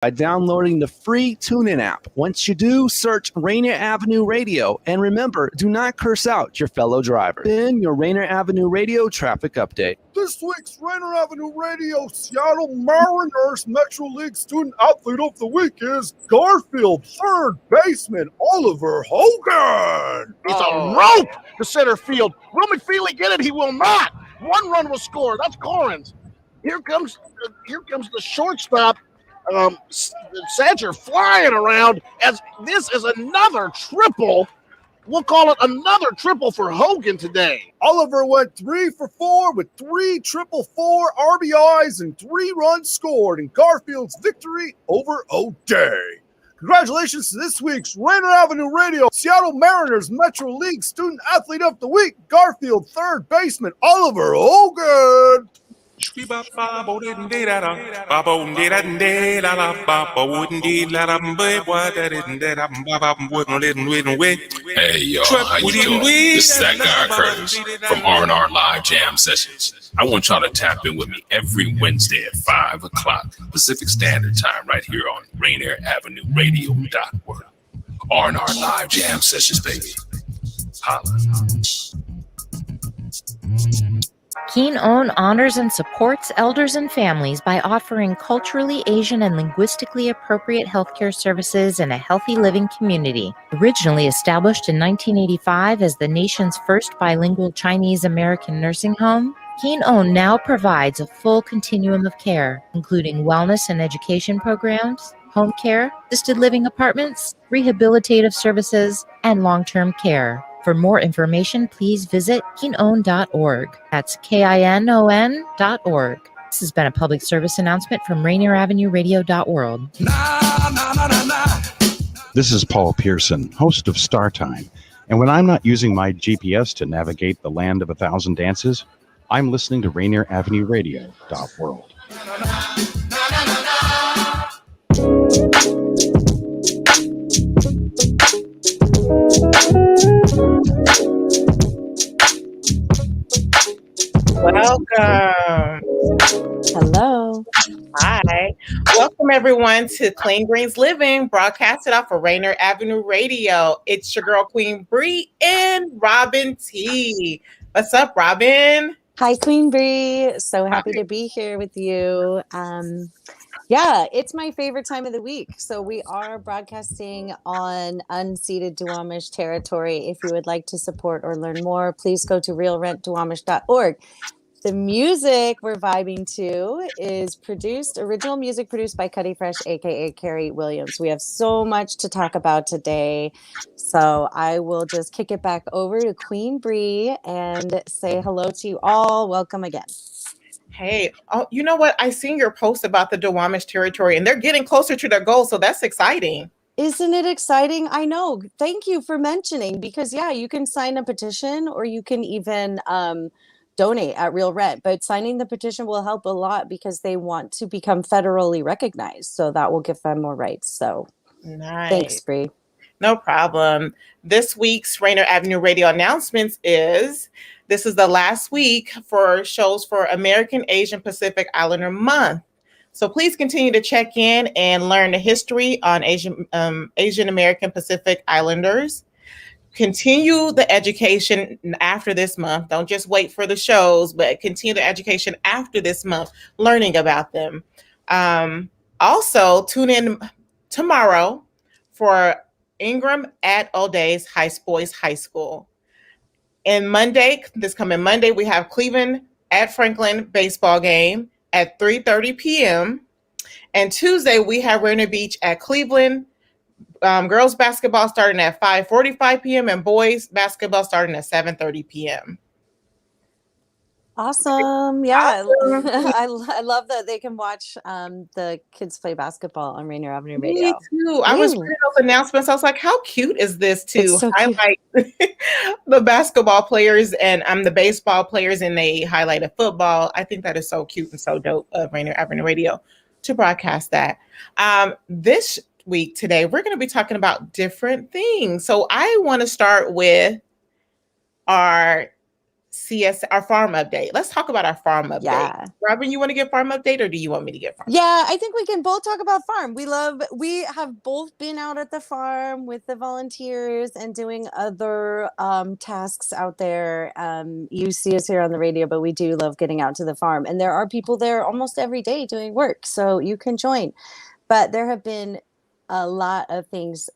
by downloading the free TuneIn app. Once you do, search Rainier Avenue Radio. And remember, do not curse out your fellow driver. Then your Rainier Avenue Radio traffic update. This week's Rainier Avenue Radio Seattle Mariners Metro League Student Athlete of the Week is Garfield third baseman Oliver Hogan. He's a rope to center field. Will McFeely get it? He will not. 1 run was scored. That's Corrins. Here comes the shortstop. Sadger flying around as this is another triple. We'll call it another triple for Hogan today. Oliver went 3 for 4 with 3 triple 4 RBIs and 3 runs scored in Garfield's victory over O'Day. Congratulations to this week's Rainier Avenue Radio Seattle Mariners Metro League Student Athlete of the Week, Garfield third baseman Oliver Hogan. Hey, yo, how you doing? This is that guy Curtis from R&R Live Jam Sessions. I want y'all to tap in with me every Wednesday at 5 o'clock Pacific Standard Time right here on Rainier Avenue Radio.org. R&R Live Jam Sessions, baby. Holla. Keen Own honors and supports elders and families by offering culturally Asian and linguistically appropriate healthcare services in a healthy living community. Originally established in 1985 as the nation's first bilingual Chinese American nursing home, Keen Own now provides a full continuum of care, including wellness and education programs, home care, assisted living apartments, rehabilitative services, and long-term care. For more information, please visit keenon.org. That's KINON.org. This has been a public service announcement from Rainier Avenue Radio.world. This is Paul Pearson, host of Star Time. And when I'm not using my GPS to navigate the land of 1,000 dances, I'm listening to Rainier Avenue Radio.world. Welcome. Hello. Hi. Welcome, everyone, to Clean Greens Living, broadcasted off of Rainier Avenue Radio. It's your girl, Queen Bree, and Robyn T. What's up, Robyn? Hi, Queen Bree. So happy to be here with you. Yeah, it's my favorite time of the week. So we are broadcasting on unceded Duwamish territory. If you would like to support or learn more, please go to realrentduwamish.org. The music we're vibing to is original music produced by Cuddy Fresh, aka Carrie Williams. We have so much to talk about today. So I will just kick it back over to Queen Bree and say hello to you all. Welcome again. Hey, you know what? I seen your post about the Duwamish territory, and they're getting closer to their goal, so that's exciting. Isn't it exciting? I know. Thank you for mentioning, because, yeah, you can sign a petition or you can even donate at Real Rent. But signing the petition will help a lot because they want to become federally recognized. So that will give them more rights. So nice. Thanks, Bree. No problem. This week's Rainier Avenue Radio announcements this is the last week for shows for American Asian Pacific Islander Month. So please continue to check in and learn the history on Asian American Pacific Islanders. Continue the education after this month. Don't just wait for the shows, but continue the education after this month, learning about them. Also, tune in tomorrow for Ingram at O'Day's Boys High School. And this coming Monday, we have Cleveland at Franklin baseball game at 3:30 p.m. And Tuesday, we have Rainier Beach at Cleveland. Girls basketball starting at 5:45 p.m. and boys basketball starting at 7:30 p.m. Awesome. Yeah. Awesome. I love that they can watch the kids play basketball on Rainier Avenue Radio. Me too. I was reading those announcements. I was like, how cute is this to highlight the basketball players and the baseball players, and they highlighted football. I think that is so cute and so dope of Rainier Avenue Radio to broadcast that. This week today, we're going to be talking about different things. So I want to start with our our farm update. Let's talk about our farm update. Yeah. Robyn, you want to give farm update or do you want me to give farm? Yeah, I think we can both talk about farm. We have both been out at the farm with the volunteers and doing other tasks out there. You see us here on the radio, but we do love getting out to the farm. And there are people there almost every day doing work, so you can join. But there have been a lot of things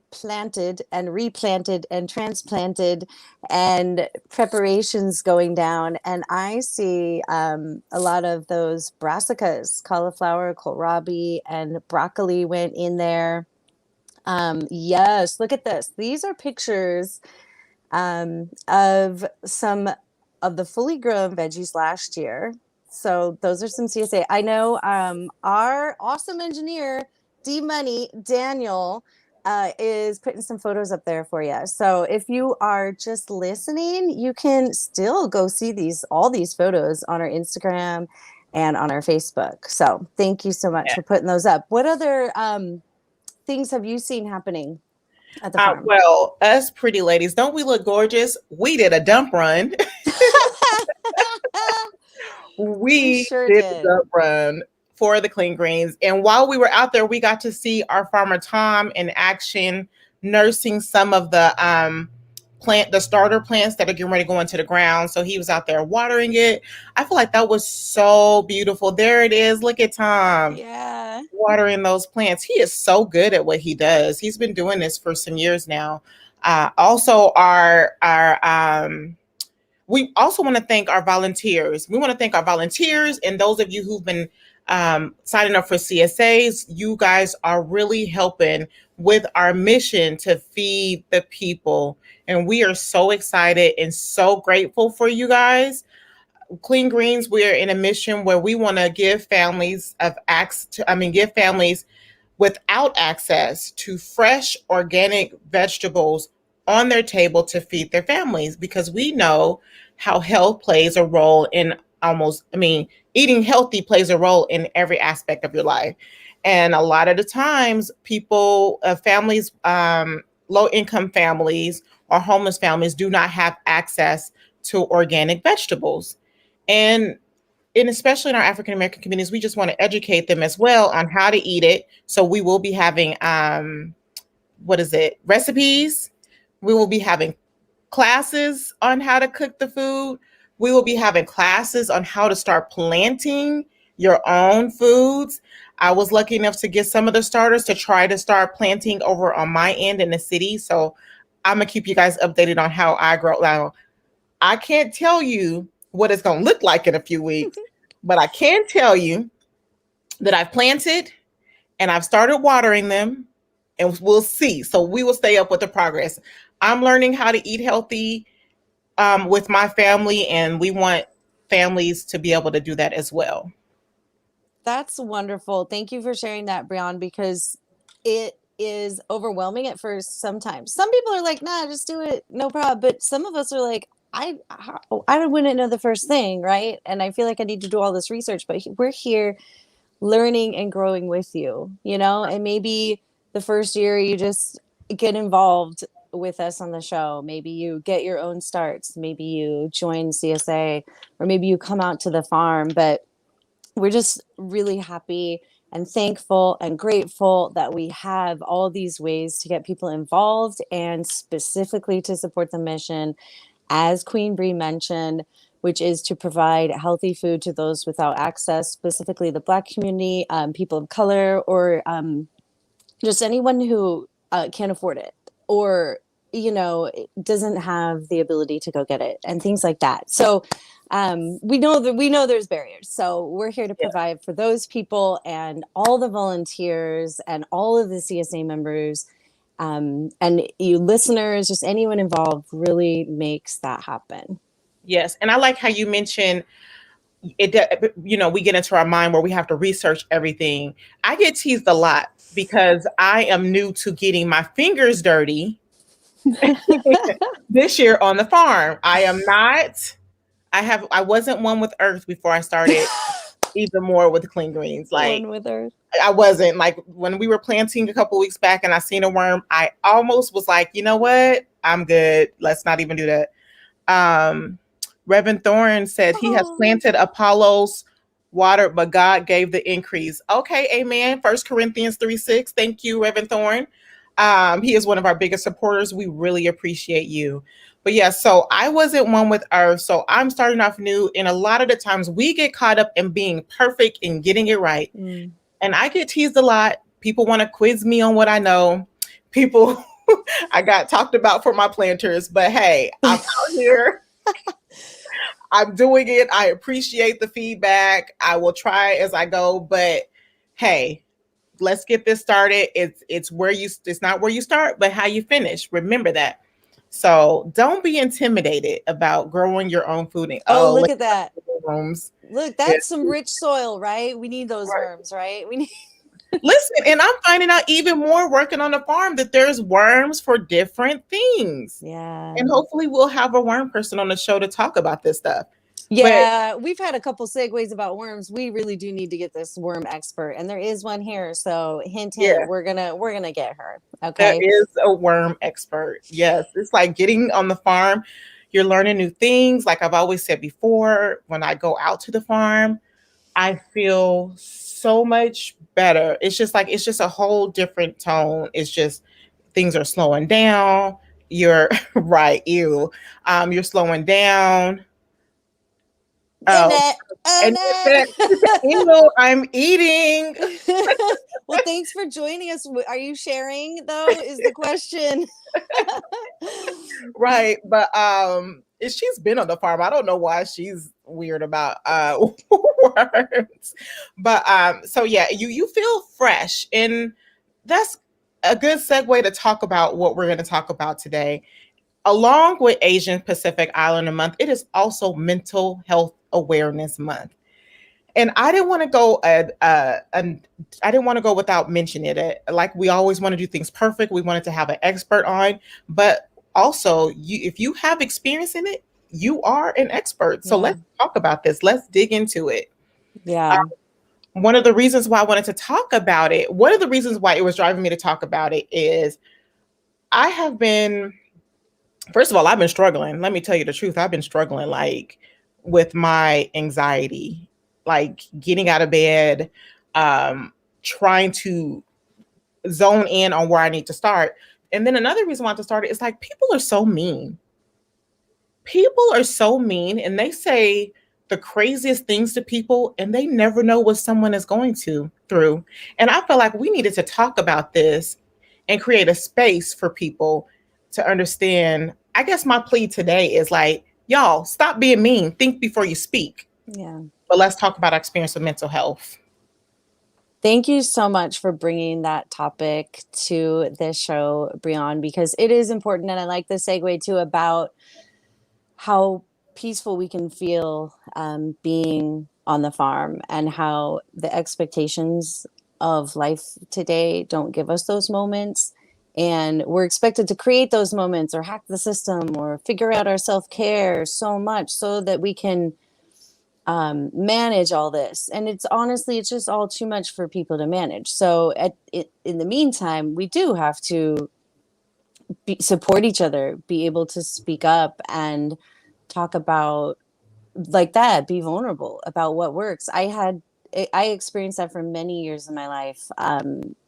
planted and replanted and transplanted and preparations going down, and I see a lot of those brassicas, cauliflower, kohlrabi, and broccoli went in there. Yes, look at this. These are pictures of some of the fully grown veggies last year. So those are some CSA. I know our awesome engineer D Money Daniel is putting some photos up there for you. So if you are just listening, you can still go see all these photos on our Instagram and on our Facebook. So thank you so much for putting those up. What other things have you seen happening at the farm? Well, us pretty ladies, don't we look gorgeous? We did a dump run. we sure did did. a dump run for the Clean Greens. And while we were out there, we got to see our farmer Tom in action, nursing some of the starter plants that are getting ready to go into the ground. So he was out there watering it. I feel like that was so beautiful. There it is. Look at Tom. Yeah. Watering those plants. He is so good at what he does. He's been doing this for some years now. Also, we also want to thank our volunteers. We want to thank our volunteers and those of you who've been signing up for CSAs. You guys are really helping with our mission to feed the people. And we are so excited and so grateful for you guys. Clean Greens, we're in a mission where we want to give families give families without access to fresh organic vegetables on their table to feed their families, because we know how health plays a role in eating healthy plays a role in every aspect of your life. And a lot of the times families, low-income families or homeless families do not have access to organic vegetables. And especially in our African-American communities, we just want to educate them as well on how to eat it. So we will be having, recipes. We will be having classes on how to cook the food. We will be having classes on how to start planting your own foods. I was lucky enough to get some of the starters to try to start planting over on my end in the city. So I'm going to keep you guys updated on how I grow. Now, I can't tell you what it's going to look like in a few weeks, but I can tell you that I've planted and I've started watering them, and we'll see. So we will stay up with the progress. I'm learning how to eat healthy with my family, and we want families to be able to do that as well. That's wonderful. Thank you for sharing that, Brianne, because it is overwhelming at first sometimes. Some people are like, nah, just do it, no problem. But some of us are like, I wouldn't know the first thing, right? And I feel like I need to do all this research, but we're here learning and growing with you, and maybe the first year you just get involved with us on the show. Maybe you get your own starts. Maybe you join CSA, or maybe you come out to the farm. But we're just really happy and thankful and grateful that we have all these ways to get people involved and specifically to support the mission, as Queen Bree mentioned, which is to provide healthy food to those without access, specifically the Black community, people of color, or just anyone who can't afford it, or doesn't have the ability to go get it, and things like that. So we know there's barriers. So we're here to provide for those people, and all the volunteers and all of the CSA members, and you listeners, just anyone involved, really makes that happen. Yes, and I like how you mentioned it. We get into our mind where we have to research everything. I get teased a lot because I am new to getting my fingers dirty this year on the farm. I wasn't one with earth before I started even more with the Clean Greens. Like, one with earth. I wasn't, like, when we were planting a couple weeks back and I seen a worm, I almost was like, you know what? I'm good. Let's not even do that. Reverend Thorne said he has planted Apollos, watered, but God gave the increase. Okay, amen. 1 Corinthians 3:6. Thank you, Reverend Thorne. He is one of our biggest supporters. We really appreciate you. But yeah, so I wasn't one with Earth. So I'm starting off new. And a lot of the times we get caught up in being perfect and getting it right. And I get teased a lot. People want to quiz me on what I know. People, I got talked about for my planters. But hey, I'm out here. I'm doing it. I appreciate the feedback. I will try as I go. But hey, let's get this started. It's not where you start, but how you finish. Remember that. So don't be intimidated about growing your own food. Look at that. Worms. Look, that's some rich soil, right? We need those worms, right? We need. Listen, and I'm finding out even more working on the farm that there's worms for different things. Yeah. And hopefully we'll have a worm person on the show to talk about this stuff. Yeah, we've had a couple segues about worms. We really do need to get this worm expert, and there is one here. So hint, we're gonna get her. Okay, there is a worm expert. Yes, it's like getting on the farm. You're learning new things. Like I've always said before, when I go out to the farm, I feel so much better. It's just a whole different tone. It's just things are slowing down. You're right. You're slowing down. I'm eating. Well, thanks for joining us. Are you sharing though? Is the question. Right, but she's been on the farm. I don't know why she's weird about worms. But so yeah, you feel fresh, and that's a good segue to talk about what we're going to talk about today. Along with Asian Pacific Islander Month, it is also Mental Health Awareness Month, and I didn't want to go. I didn't want to go without mentioning it. Like we always want to do things perfect. We wanted to have an expert on, but also, if you have experience in it, you are an expert. So let's talk about this. Let's dig into it. Yeah. One of the reasons why I wanted to talk about it. One of the reasons why it was driving me to talk about it is I have been. First of all, I've been struggling. Let me tell you the truth. I've been struggling like with my anxiety, like getting out of bed, trying to zone in on where I need to start. And then another reason I want to start it is like people are so mean. People are so mean, and they say the craziest things to people, and they never know what someone is going through. And I feel like we needed to talk about this and create a space for people to understand. I guess my plea today is like, y'all, stop being mean. Think before you speak. Yeah. But let's talk about our experience with mental health. Thank you so much for bringing that topic to this show, Breon, because it is important. And I like the segue too about how peaceful we can feel being on the farm, and how the expectations of life today don't give us those moments. And we're expected to create those moments or hack the system or figure out our self-care so much so that we can manage all this. And it's just all too much for people to manage. So in the meantime, we do have to support each other, be able to speak up and talk about like that, be vulnerable about what works. I experienced that for many years in my life,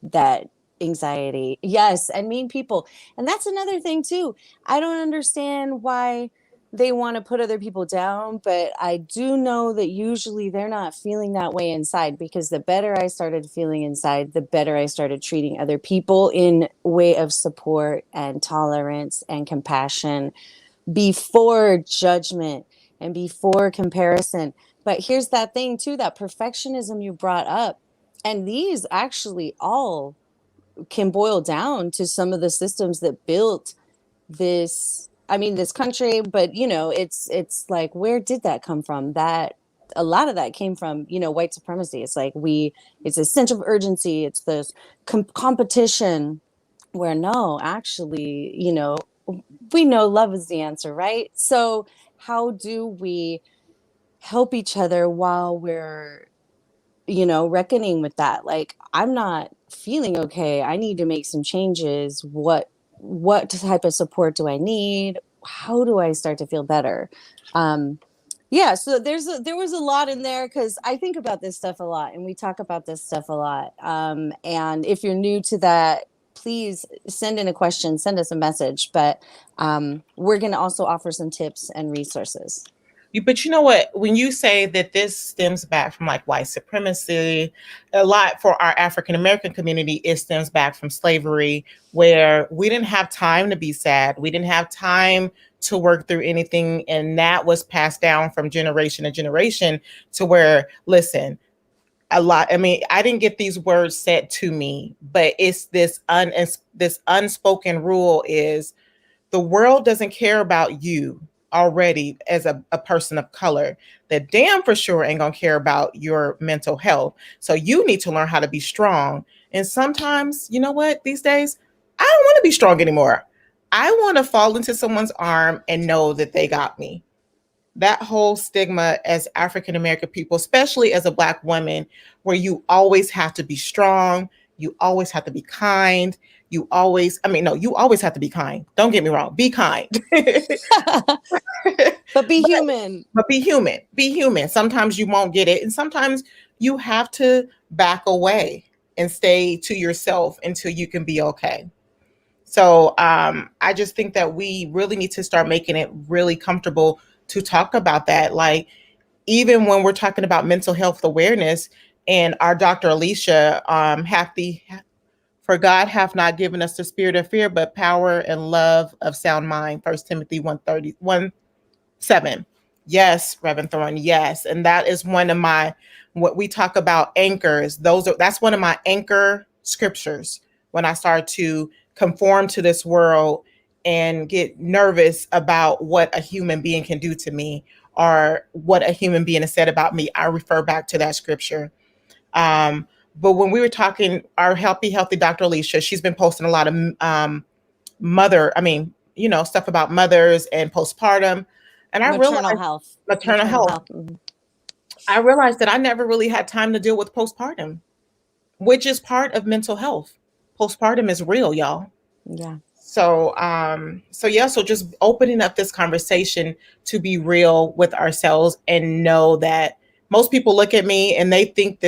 that anxiety. Yes. And mean people. And that's another thing too. I don't understand why they want to put other people down, but I do know that usually they're not feeling that way inside, because the better I started feeling inside, the better I started treating other people in way of support and tolerance and compassion before judgment and before comparison. But here's that thing too, that perfectionism you brought up. And these actually all can boil down to some of the systems that built this country. But it's like, where did that come from? That a lot of that came from white supremacy. It's like it's a sense of urgency, it's this competition, where no, actually we know love is the answer, right? So how do we help each other while we're reckoning with that? Like, I'm not feeling okay, I need to make some changes. What type of support do I need? how do I start to feel better? Yeah, so there was a lot in there because I think about this stuff a lot and we talk about this stuff a lot. And if you're new to that, please send in a question, send us a message. But we're going to also offer some tips and resources. But you know what? When you say that this stems back from like white supremacy, a lot for our African American community, it stems back from slavery, where we didn't have time to be sad. We didn't have time to work through anything. And that was passed down from generation to generation to where, listen, a lot. I mean, I didn't get these words said to me, but it's this unspoken rule is the world doesn't care about you already as a person of color. That damn for sure ain't gonna care about your mental health. So you need to learn how to be strong. And sometimes, you know what, these days, I don't want to be strong anymore. I want to fall into someone's arm and know that they got me. That whole stigma as African American people, especially as a Black woman, where you always have to be strong, you always have to be kind, you always have to be kind. Don't get me wrong, be kind. But be human. But be human. Be human. Sometimes you won't get it. And sometimes you have to back away and stay to yourself until you can be okay. So I just think that we really need to start making it really comfortable to talk about that. Like, even when we're talking about mental health awareness, and our Dr. Alicia, for God hath not given us the spirit of fear, but power and love of sound mind. 1 Timothy 1:7. Yes, Reverend Thorne, yes. And that is one of my, what we talk about anchors. That's one of my anchor scriptures when I start to conform to this world and get nervous about what a human being can do to me or what a human being has said about me. I refer back to that scripture. But when we were talking, our healthy Dr. Alicia, she's been posting a lot of stuff about mothers and postpartum. And I realized maternal health. Mm-hmm. I realized that I never really had time to deal with postpartum, which is part of mental health. Postpartum is real, y'all. Yeah. So just opening up this conversation to be real with ourselves and know that most people look at me and they think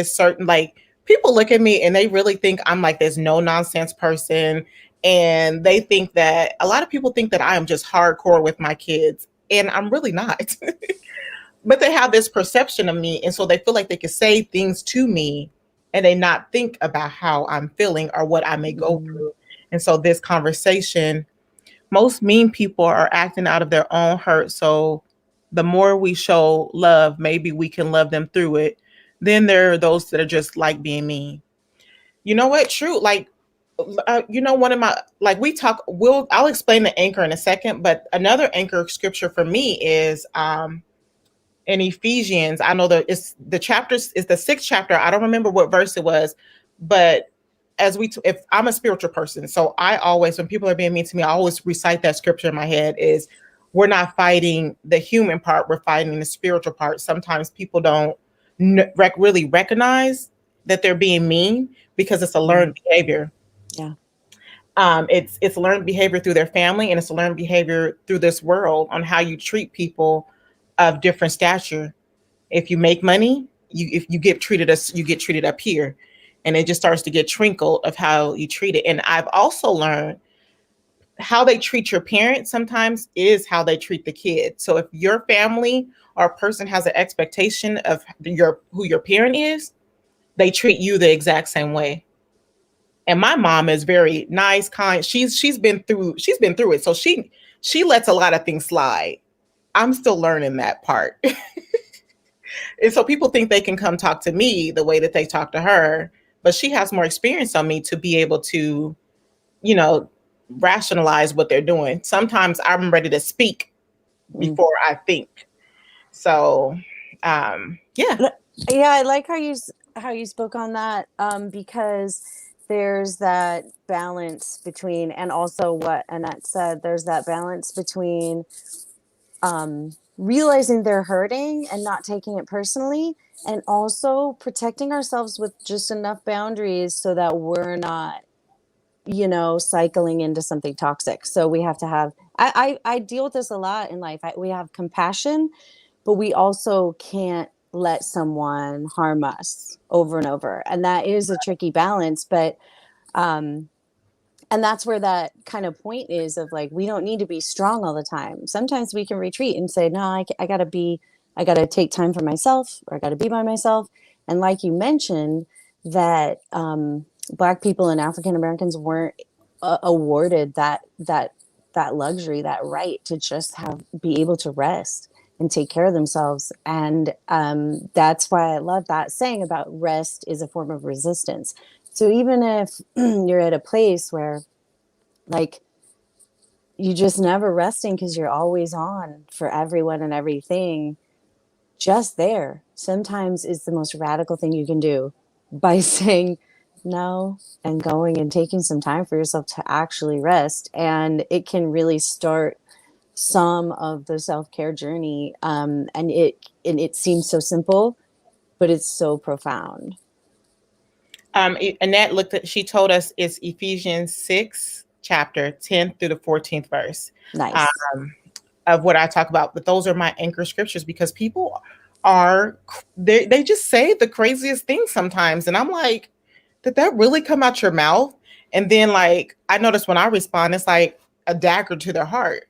people look at me and they really think I'm like this no nonsense person. And they think that a lot of people think that I am just hardcore with my kids, and I'm really not. But they have this perception of me. And so they feel like they can say things to me and they not think about how I'm feeling or what I may go through. And so this conversation, most mean people are acting out of their own hurt. So the more we show love, maybe we can love them through it. Then there are those that are just like being mean. You know what? True. Like, one of my, like I'll explain the anchor in a second, but another anchor scripture for me is in Ephesians. I know that it's the chapters is the 6th chapter. I don't remember what verse it was, but if I'm a spiritual person, so I always, when people are being mean to me, I always recite that scripture in my head is, we're not fighting the human part, we're fighting the spiritual part. Sometimes people don't really recognize that they're being mean because it's a learned behavior. Yeah. It's learned behavior through their family, and it's a learned behavior through this world on how you treat people of different stature. If you make money, if you get treated you get treated up here. And it just starts to get trickled of how you treat it. And I've also learned how they treat your parents sometimes is how they treat the kid. So if your family or a person has an expectation of who your parent is, they treat you the exact same way. And my mom is very nice, kind. She's been through it. So she lets a lot of things slide. I'm still learning that part. And so people think they can come talk to me the way that they talk to her. But she has more experience on me to be able to, rationalize what they're doing. Sometimes I'm ready to speak before I think. So, yeah. Yeah, I like how you spoke on that because there's that balance between, and also what Annette said, there's that balance between realizing they're hurting and not taking it personally, and also protecting ourselves with just enough boundaries so that we're not cycling into something toxic. So we have to have, I deal with this a lot in life. We have compassion, but we also can't let someone harm us over and over. And that is a tricky balance, but, and that's where that kind of point is of like, we don't need to be strong all the time. Sometimes we can retreat and say, no, I gotta take time for myself, or I gotta be by myself. And like you mentioned, that Black people and African Americans weren't awarded that luxury, that right to just be able to rest and take care of themselves. And that's why I love that saying about rest is a form of resistance. So even if you're at a place where like you just never resting because you're always on for everyone and everything, just there sometimes is the most radical thing you can do, by saying no and going and taking some time for yourself to actually rest. And it can really start some of the self-care journey. And it seems so simple, but it's so profound. Annette she told us it's Ephesians 6, chapter 10 through the 14th verse. Nice. Of what I talk about. But those are my anchor scriptures, because people they just say the craziest things sometimes. And I'm like, did that really come out your mouth? And then like, I notice when I respond, it's like a dagger to their heart.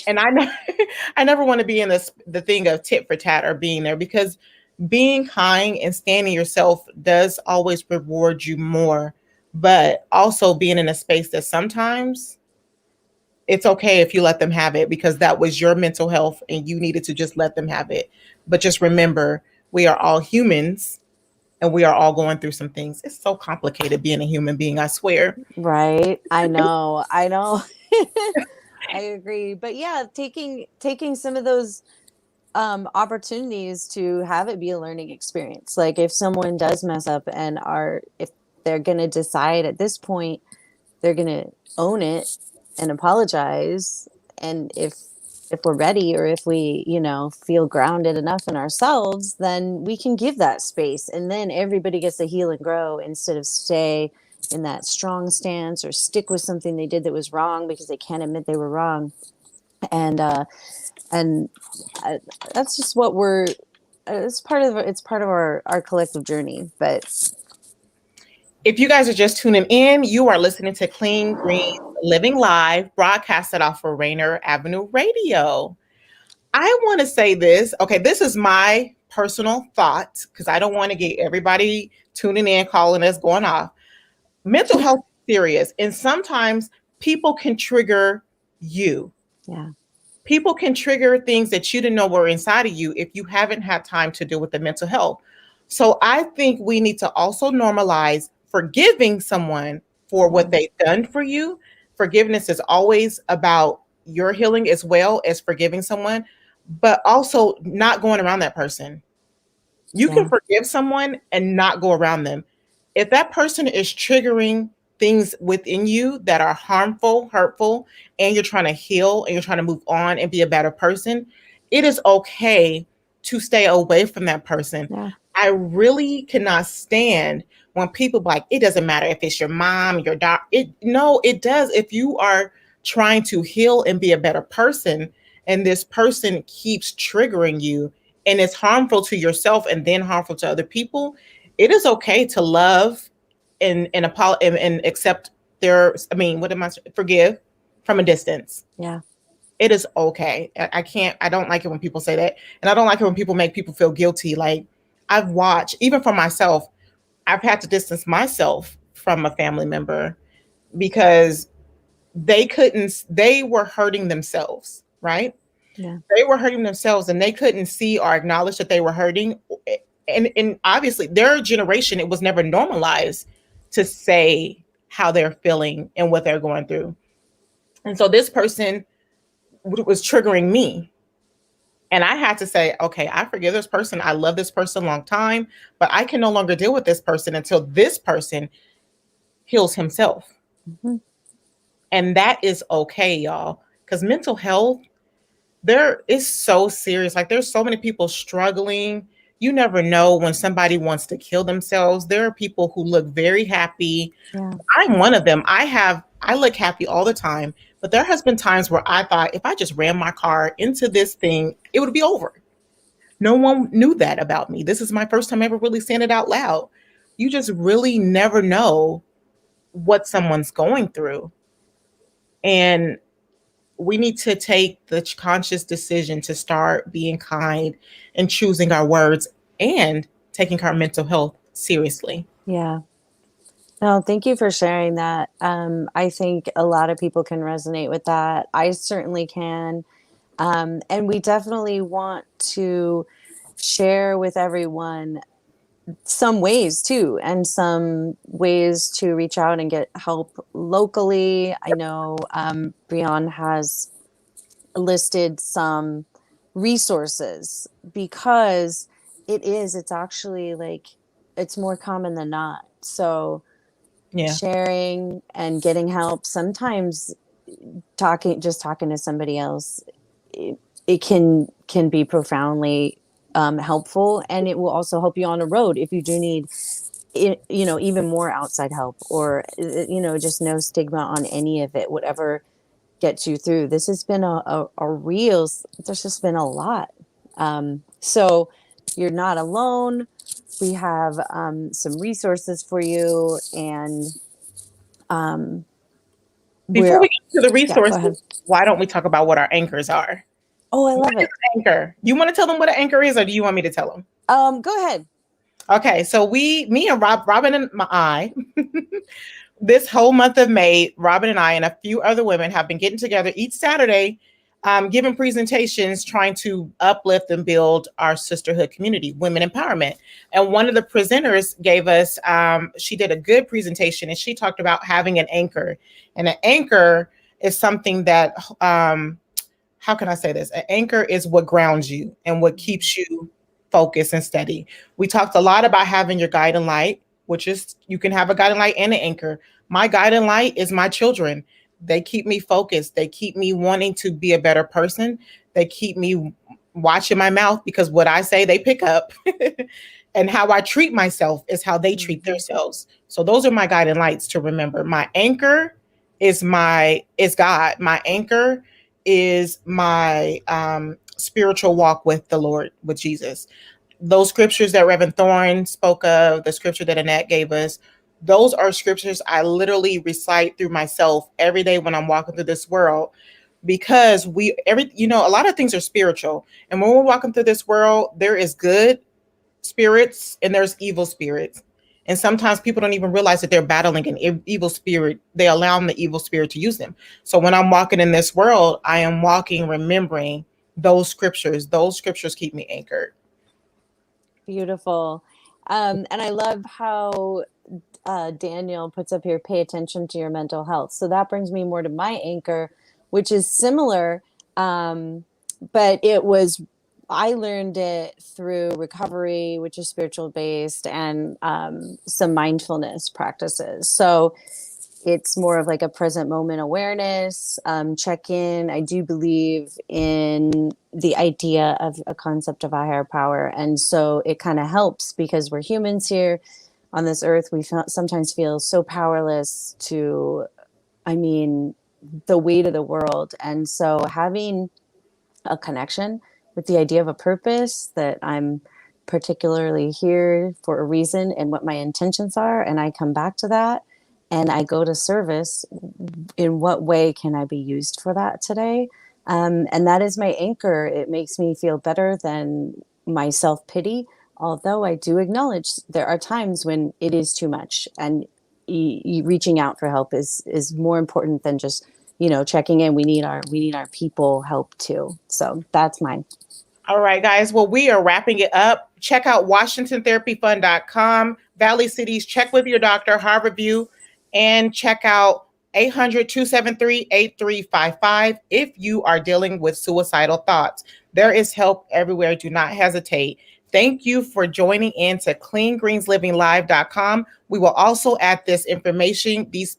And I never want to be in the thing of tit for tat or being there, because being kind and standing yourself does always reward you more. But also being in a space that sometimes it's okay if you let them have it, because that was your mental health and you needed to just let them have it. But just remember, we are all humans and we are all going through some things. It's so complicated being a human being, I swear. Right. I know. I agree. But yeah, taking some of those opportunities to have it be a learning experience. Like if someone does mess up and if they're going to decide at this point, they're going to own it and apologize. And if we're ready, or if we, feel grounded enough in ourselves, then we can give that space. And then everybody gets to heal and grow, instead of stay in that strong stance or stick with something they did that was wrong because they can't admit they were wrong. And that's just what it's part of our collective journey. But if you guys are just tuning in, you are listening to Clean Green Living Live, broadcasted off of Rainier Avenue Radio. I want to say this. Okay, this is my personal thought, because I don't want to get everybody tuning in, calling us, going off. Mental health is serious, and sometimes people can trigger you. Yeah. People can trigger things that you didn't know were inside of you if you haven't had time to deal with the mental health. So I think we need to also normalize forgiving someone for what they've done for you. Forgiveness is always about your healing as well as forgiving someone, but also not going around that person. You can forgive someone and not go around them. If that person is triggering things within you that are harmful, hurtful, and you're trying to heal and you're trying to move on and be a better person, it is okay to stay away from that person. Yeah. I really cannot stand when people like, it doesn't matter if it's your mom, your doctor. No, it does. If you are trying to heal and be a better person, and this person keeps triggering you, and it's harmful to yourself and then harmful to other people, it is okay to love and accept forgive from a distance. Yeah. It is okay. I don't like it when people say that. And I don't like it when people make people feel guilty. Like, I've watched, even for myself, I've had to distance myself from a family member because they were hurting themselves, right? Yeah. They were hurting themselves and they couldn't see or acknowledge that they were hurting. And obviously their generation, it was never normalized to say how they're feeling and what they're going through. And so this person was triggering me. And I had to say, okay, I forgive this person. I love this person a long time, but I can no longer deal with this person until this person heals himself. Mm-hmm. And that is okay, y'all. Because mental health, there is so serious. Like, there's so many people struggling. You never know when somebody wants to kill themselves. There are people who look very happy. Yeah. I'm one of them. I look happy all the time, but there has been times where I thought if I just ran my car into this thing, it would be over. No one knew that about me. This is my first time ever really saying it out loud. You just really never know what someone's going through. And we need to take the conscious decision to start being kind and choosing our words and taking our mental health seriously. Yeah. No, thank you for sharing that. I think a lot of people can resonate with that. I certainly can. And we definitely want to share with everyone some ways too, and some ways to reach out and get help locally. I know Breon has listed some resources because it's actually like it's more common than not. So Yeah. sharing and getting help, sometimes talking to somebody else, it can be profoundly helpful, and it will also help you on the road if you do need even more outside help, or just no stigma on any of it, whatever gets you through. This has been there's just been a lot. So you're not alone. We have some resources for you, and before we get to the resources, yeah, why don't we talk about what our anchors are? Oh, I love it. Anchor. You want to tell them what an anchor is, or do you want me to tell them? Go ahead. Okay, so me and Robyn and I, this whole month of May, Robyn and I and a few other women have been getting together each Saturday, giving presentations, trying to uplift and build our sisterhood community, women empowerment. And one of the presenters gave us, she did a good presentation, and she talked about having an anchor. And an anchor is something that, how can I say this? An anchor is what grounds you and what keeps you focused and steady. We talked a lot about having your guiding light, which is you can have a guiding light and an anchor. My guiding light is my children. They keep me focused. They keep me wanting to be a better person. They keep me watching my mouth, because what I say, they pick up. And how I treat myself is how they treat themselves. So those are my guiding lights to remember. My anchor is God. My anchor is my spiritual walk with the Lord, with Jesus. Those scriptures that Reverend Thorne spoke of, the scripture that Annette gave us, those are scriptures I literally recite through myself every day when I'm walking through this world, because a lot of things are spiritual. And when we're walking through this world, there is good spirits and there's evil spirits. And sometimes people don't even realize that they're battling an evil spirit. They allow the evil spirit to use them. So when I'm walking in this world, I am walking, remembering those scriptures. Those scriptures keep me anchored. Beautiful. And I love how Daniel puts up here, pay attention to your mental health. So that brings me more to my anchor, which is similar. But I learned it through recovery, which is spiritual based, and some mindfulness practices. So it's more of like a present moment awareness, check in. I do believe in the idea of a concept of a higher power. And so it kind of helps, because we're humans here on this earth. We sometimes feel so powerless to, the weight of the world. And so having a connection with the idea of a purpose, that I'm particularly here for a reason and what my intentions are, and I come back to that and I go to service, in what way can I be used for that today? And that is my anchor. It makes me feel better than my self-pity, although I do acknowledge there are times when it is too much, and reaching out for help is more important than just checking in. We need our people help too. So that's mine. All right, guys. Well, we are wrapping it up. Check out WashingtonTherapyFund.com, Valley Cities, check with your doctor, Harborview, and check out 800-273-8355 if you are dealing with suicidal thoughts. There is help everywhere. Do not hesitate. Thank you for joining in to CleanGreensLivingLive.com. We will also add this information, these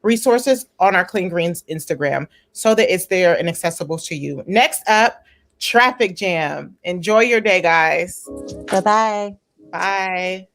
resources on our Clean Greens Instagram, so that it's there and accessible to you. Next up, traffic jam. Enjoy your day, guys. Bye-bye. Bye.